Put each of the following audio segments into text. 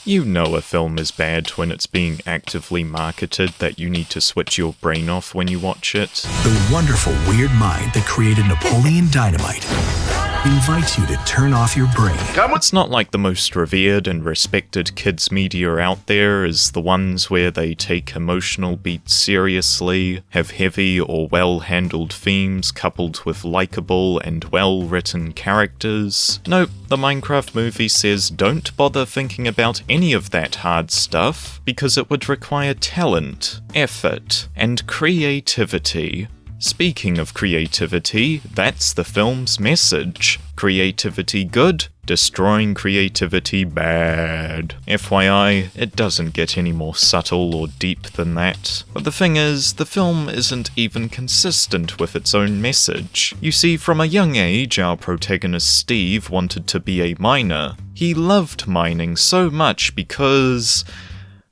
You know a film is bad when it's being actively marketed that you need to switch your brain off when you watch it. The wonderful weird mind that created Napoleon Dynamite invites you to turn off your brain. It's not like the most revered and respected kids media out there is the ones where they take emotional beats seriously, have heavy or well-handled themes coupled with likeable and well-written characters. Nope, the Minecraft movie says don't bother thinking about any of that hard stuff, because it would require talent, effort, and creativity. Speaking of creativity, that's the film's message. Creativity good, destroying creativity bad. FYI, it doesn't get any more subtle or deep than that. But the thing is, the film isn't even consistent with its own message. You see, from a young age, our protagonist Steve wanted to be a miner. He loved mining so much because...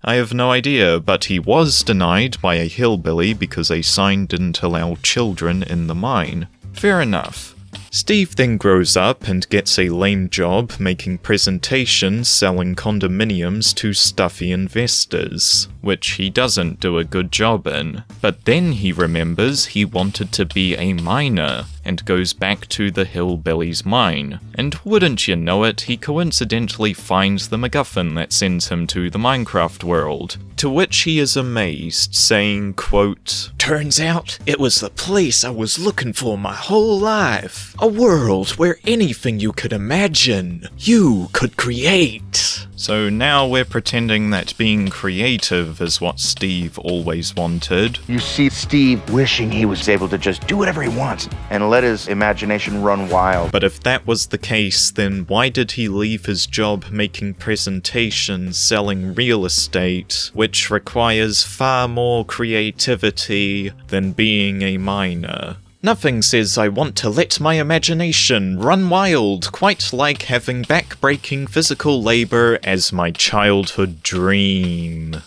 I have no idea, but he was denied by a hillbilly because a sign didn't allow children in the mine. Fair enough. Steve then grows up and gets a lame job making presentations selling condominiums to stuffy investors, which he doesn't do a good job in. But then he remembers he wanted to be a miner, and goes back to the hillbilly's mine. And wouldn't you know it, he coincidentally finds the MacGuffin that sends him to the Minecraft world, to which he is amazed, saying, quote, "Turns out it was the place I was looking for my whole life. A world where anything you could imagine, you could create." So now we're pretending that being creative is what Steve always wanted. You see Steve wishing he was able to just do whatever he wants and let his imagination run wild. But if that was the case, then why did he leave his job making presentations selling real estate, which requires far more creativity than being a miner? Nothing says I want to let my imagination run wild quite like having back-breaking physical labor as my childhood dream.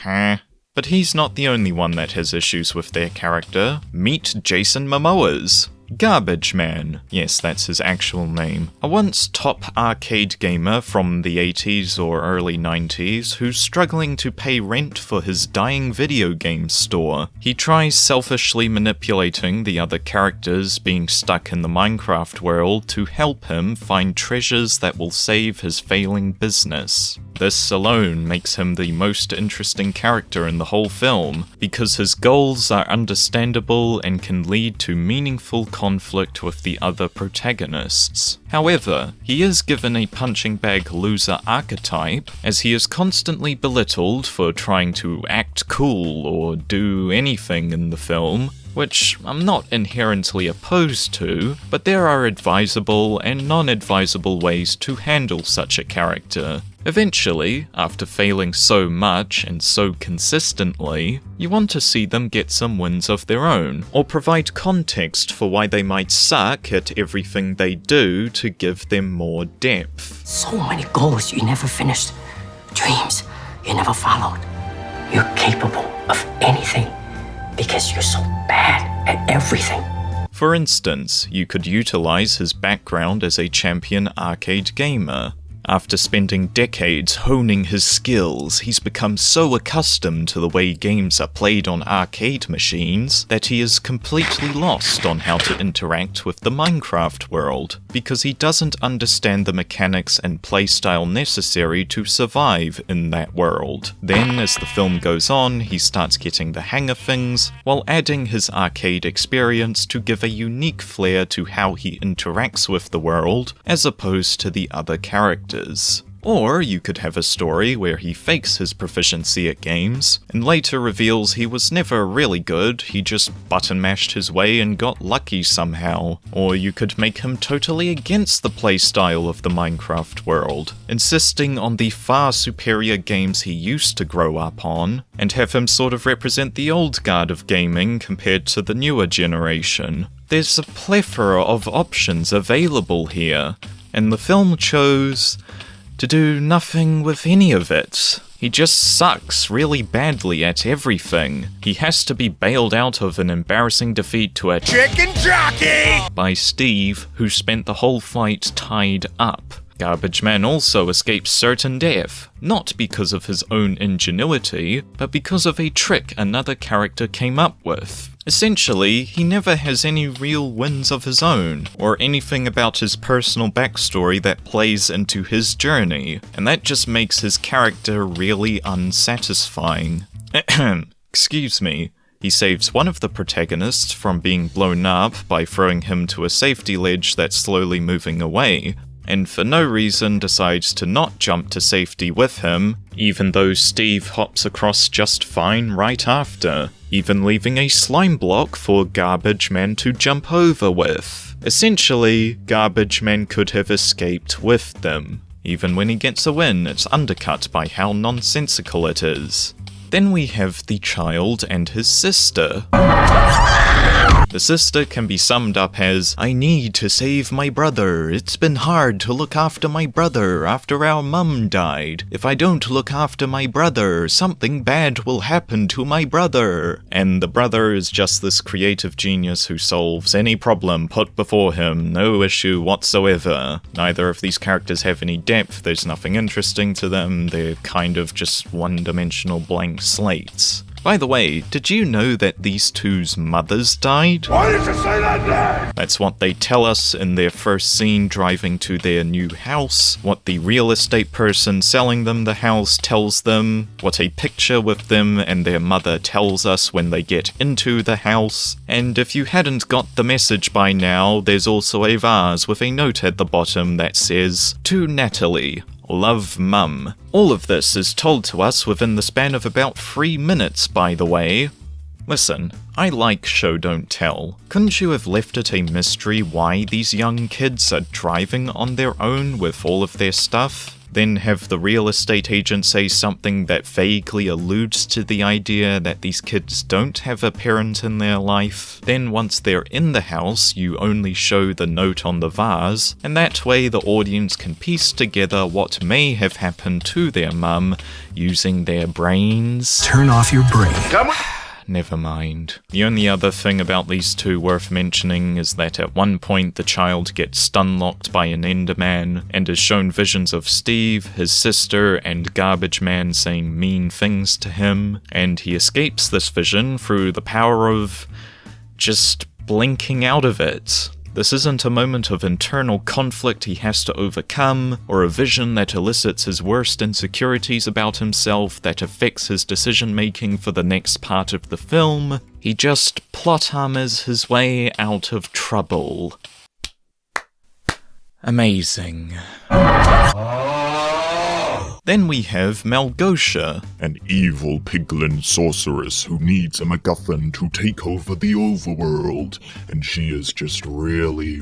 Huh? But he's not the only one that has issues with their character. Meet Jason Momoa's Garbage Man. Yes, that's his actual name. A once top arcade gamer from the 80s or early 90s who's struggling to pay rent for his dying video game store. He tries selfishly manipulating the other characters being stuck in the Minecraft world to help him find treasures that will save his failing business. This alone makes him the most interesting character in the whole film, because his goals are understandable and can lead to meaningful conflict with the other protagonists. However, he is given a punching bag loser archetype, as he is constantly belittled for trying to act cool or do anything in the film, which I'm not inherently opposed to, but there are advisable and non-advisable ways to handle such a character. Eventually, after failing so much and so consistently, you want to see them get some wins of their own, or provide context for why they might suck at everything they do to give them more depth. So many goals you never finished, dreams you never followed. You're capable of anything because you're so bad at everything. For instance, you could utilize his background as a champion arcade gamer. After spending decades honing his skills, he's become so accustomed to the way games are played on arcade machines that he is completely lost on how to interact with the Minecraft world, because he doesn't understand the mechanics and playstyle necessary to survive in that world. Then, as the film goes on, he starts getting the hang of things, while adding his arcade experience to give a unique flair to how he interacts with the world, as opposed to the other characters. Or you could have a story where he fakes his proficiency at games, and later reveals he was never really good, he just button mashed his way and got lucky somehow. Or you could make him totally against the playstyle of the Minecraft world, insisting on the far superior games he used to grow up on, and have him sort of represent the old guard of gaming compared to the newer generation. There's a plethora of options available here, and the film chose to do nothing with any of it. He just sucks really badly at everything. He has to be bailed out of an embarrassing defeat to a chicken jockey by Steve, who spent the whole fight tied up. Garbage Man also escapes certain death, not because of his own ingenuity, but because of a trick another character came up with. Essentially, he never has any real wins of his own, or anything about his personal backstory that plays into his journey, and that just makes his character really unsatisfying. Excuse me. He saves one of the protagonists from being blown up by throwing him to a safety ledge that's slowly moving away, and for no reason decides to not jump to safety with him, even though Steve hops across just fine right after, even leaving a slime block for Garbage Man to jump over with. Essentially, Garbage Man could have escaped with them. Even when he gets a win, it's undercut by how nonsensical it is. Then we have the child and his sister. The sister can be summed up as, I need to save my brother. It's been hard to look after my brother after our mum died. If I don't look after my brother, something bad will happen to my brother. And the brother is just this creative genius who solves any problem put before him, no issue whatsoever. Neither of these characters have any depth, there's nothing interesting to them, they're kind of just one-dimensional blank slates. By the way, did you know that these two's mothers died? Why did you say that name? That's what they tell us in their first scene driving to their new house, what the real estate person selling them the house tells them, what a picture with them and their mother tells us when they get into the house, and if you hadn't got the message by now, there's also a vase with a note at the bottom that says, To Natalie. Love, Mum. All of this is told to us within the span of about 3 minutes, by the way. Listen, I like show don't tell. Couldn't you have left it a mystery why these young kids are driving on their own with all of their stuff? Then have the real estate agent say something that vaguely alludes to the idea that these kids don't have a parent in their life. Then once they're in the house, you only show the note on the vase, and that way the audience can piece together what may have happened to their mum using their brains. Turn off your brain. Never mind. The only other thing about these two worth mentioning is that at one point the child gets stun-locked by an Enderman and is shown visions of Steve, his sister, and Garbage Man saying mean things to him, and he escapes this vision through the power of just blinking out of it. This isn't a moment of internal conflict he has to overcome, or a vision that elicits his worst insecurities about himself that affects his decision-making for the next part of the film. He just plot armors his way out of trouble. Amazing. Then we have Malgosia, an evil piglin sorceress who needs a MacGuffin to take over the overworld, and she is just really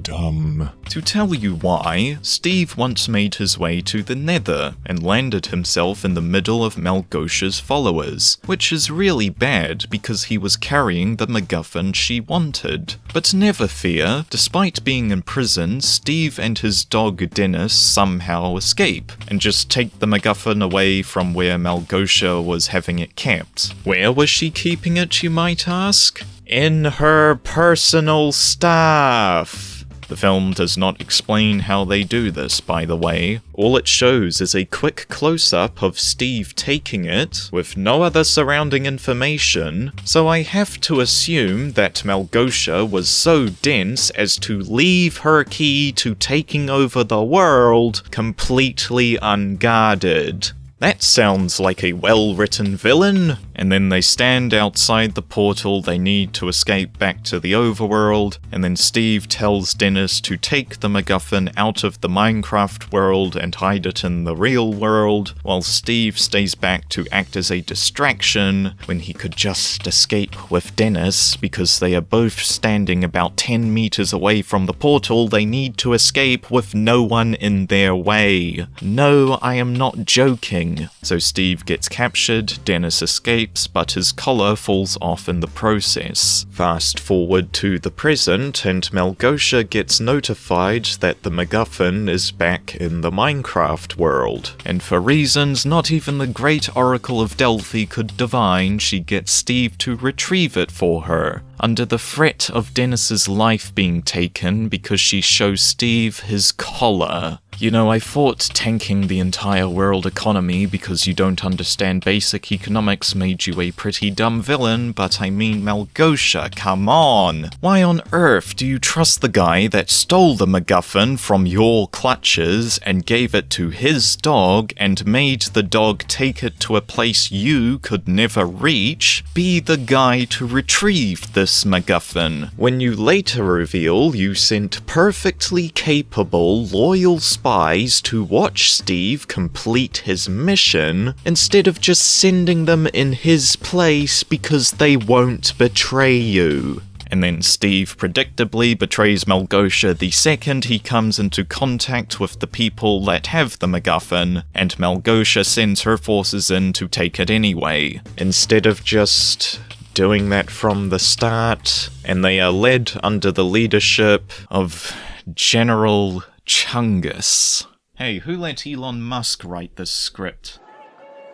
dumb. To tell you why, Steve once made his way to the Nether and landed himself in the middle of Malgosia's followers, which is really bad because he was carrying the MacGuffin she wanted. But never fear, despite being in prison, Steve and his dog Dennis somehow escape, and just take the MacGuffin away from where Malgosia was having it kept. Where was she keeping it, you might ask? In her personal stuff. The film does not explain how they do this, by the way. All it shows is a quick close-up of Steve taking it, with no other surrounding information, so I have to assume that Malgosia was so dense as to leave her key to taking over the world completely unguarded. That sounds like a well-written villain. And then they stand outside the portal they need to escape back to the overworld, and then Steve tells Dennis to take the MacGuffin out of the Minecraft world and hide it in the real world, while Steve stays back to act as a distraction when he could just escape with Dennis because they are both standing about 10 meters away from the portal they need to escape with no one in their way. No, I am not joking. So Steve gets captured, Dennis escapes, escapes, but his collar falls off in the process. Fast forward to the present, and Malegosia gets notified that the MacGuffin is back in the Minecraft world, and for reasons not even the great Oracle of Delphi could divine, she gets Steve to retrieve it for her, under the threat of Dennis's life being taken because she shows Steve his collar. You know, I thought tanking the entire world economy because you don't understand basic economics made you a pretty dumb villain, but I mean, Malegosia, come on! Why on earth do you trust the guy that stole the MacGuffin from your clutches and gave it to his dog and made the dog take it to a place you could never reach, be the guy to retrieve this MacGuffin, when you later reveal you sent perfectly capable, loyal spies to watch Steve complete his mission instead of just sending them in his place because they won't betray you. And then Steve predictably betrays Malegosia the second he comes into contact with the people that have the MacGuffin, and Malegosia sends her forces in to take it anyway, instead of just doing that from the start, and they are led under the leadership of General Chungus. Hey, who let Elon Musk write this script?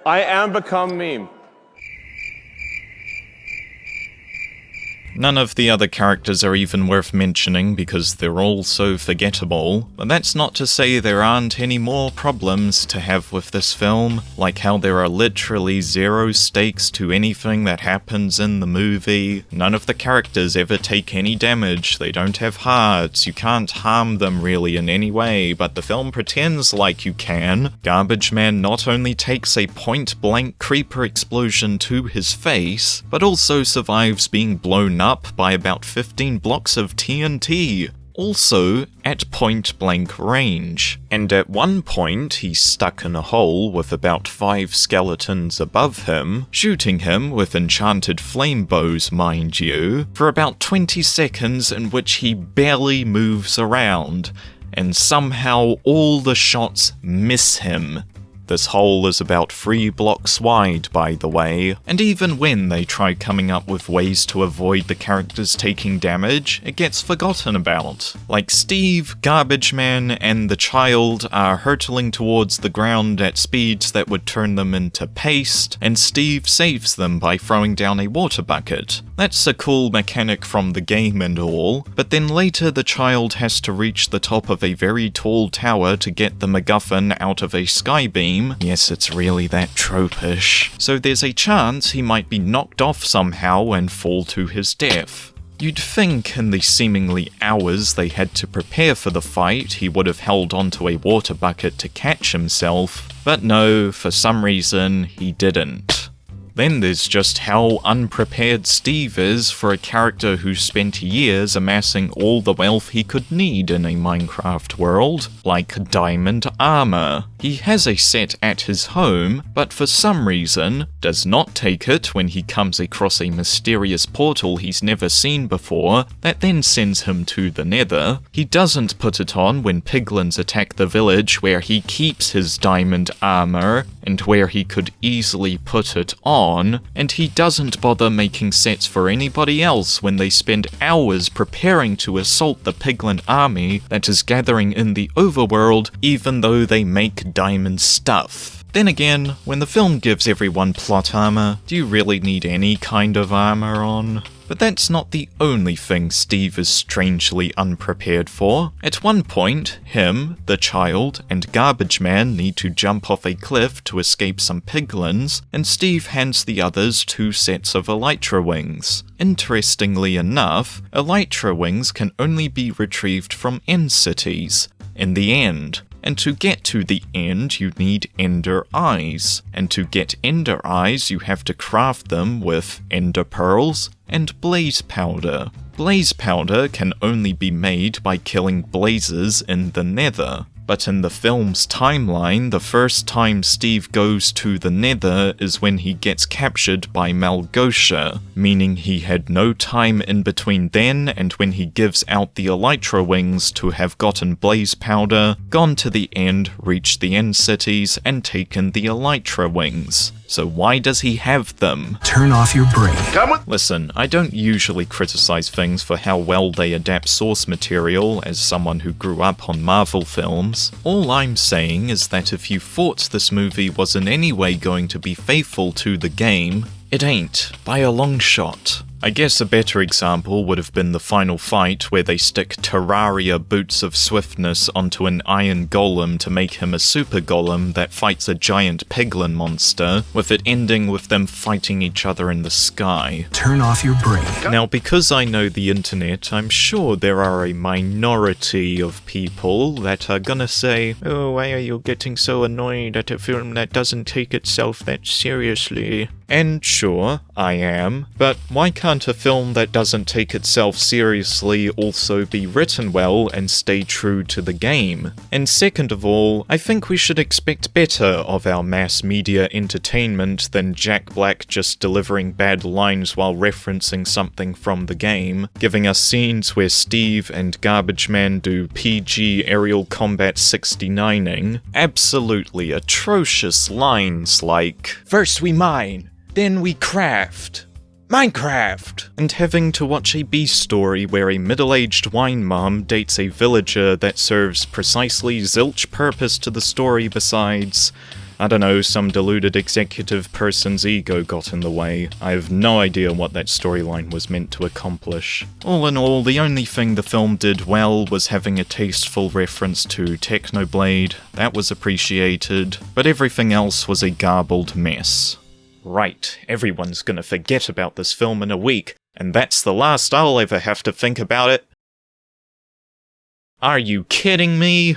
I am become meme. None of the other characters are even worth mentioning because they're all so forgettable, but that's not to say there aren't any more problems to have with this film, like how there are literally zero stakes to anything that happens in the movie. None of the characters ever take any damage, they don't have hearts, you can't harm them really in any way, but the film pretends like you can. Garbage Man not only takes a point-blank creeper explosion to his face, but also survives being blown up by about 15 blocks of TNT, also at point-blank range. And at one point, he's stuck in a hole with about 5 skeletons above him, shooting him with enchanted flame bows, mind you, for about 20 seconds in which he barely moves around, and somehow all the shots miss him. This hole is about 3 blocks wide, by the way, and even when they try coming up with ways to avoid the characters taking damage, it gets forgotten about. Like Steve, Garbage Man, and the child are hurtling towards the ground at speeds that would turn them into paste, and Steve saves them by throwing down a water bucket. That's a cool mechanic from the game and all, but then later the child has to reach the top of a very tall tower to get the MacGuffin out of a skybeam. Yes, it's really that tropish. So there's a chance he might be knocked off somehow and fall to his death. You'd think in the seemingly hours they had to prepare for the fight, he would have held onto a water bucket to catch himself, but no, for some reason, he didn't. Then there's just how unprepared Steve is for a character who spent years amassing all the wealth he could need in a Minecraft world, like diamond armor. He has a set at his home, but for some reason does not take it when he comes across a mysterious portal he's never seen before that then sends him to the Nether. He doesn't put it on when piglins attack the village where he keeps his diamond armor and where he could easily put it on, and he doesn't bother making sets for anybody else when they spend hours preparing to assault the piglin army that is gathering in the overworld, even though they make diamond stuff. Then again, when the film gives everyone plot armor, do you really need any kind of armor on? But that's not the only thing Steve is strangely unprepared for. At one point, him, the child, and Garbage Man need to jump off a cliff to escape some piglins, and Steve hands the others 2 sets of elytra wings. Interestingly enough, elytra wings can only be retrieved from end cities, in the end. And to get to the end, you need ender eyes. And to get ender eyes, you have to craft them with ender pearls and blaze powder. Blaze powder can only be made by killing blazes in the Nether. But in the film's timeline, the first time Steve goes to the Nether is when he gets captured by Malgosha, meaning he had no time in between then and when he gives out the Elytra wings to have gotten blaze powder, gone to the end, reached the end cities, and taken the Elytra wings. So why does he have them? Turn off your brain. Listen, I don't usually criticize things for how well they adapt source material as someone who grew up on Marvel films. All I'm saying is that if you thought this movie was in any way going to be faithful to the game, it ain't, by a long shot. I guess a better example would have been the final fight where they stick Terraria boots of swiftness onto an iron golem to make him a super golem that fights a giant piglin monster, with it ending with them fighting each other in the sky. Turn off your brain. Now, because I know the internet, I'm sure there are a minority of people that are gonna say, "Oh, why are you getting so annoyed at a film that doesn't take itself that seriously?" And sure, I am, but why can't a film that doesn't take itself seriously also be written well and stay true to the game? And second of all, I think we should expect better of our mass media entertainment than Jack Black just delivering bad lines while referencing something from the game, giving us scenes where Steve and Garbage Man do PG aerial combat 69ing, absolutely atrocious lines like, "First we mine, then we craft. Minecraft!" And having to watch a B story where a middle-aged wine mom dates a villager that serves precisely zilch purpose to the story besides, I don't know, some deluded executive person's ego got in the way. I have no idea what that storyline was meant to accomplish. All in all, the only thing the film did well was having a tasteful reference to Technoblade. That was appreciated, but everything else was a garbled mess. Right, everyone's gonna forget about this film in a week, and that's the last I'll ever have to think about it. Are you kidding me?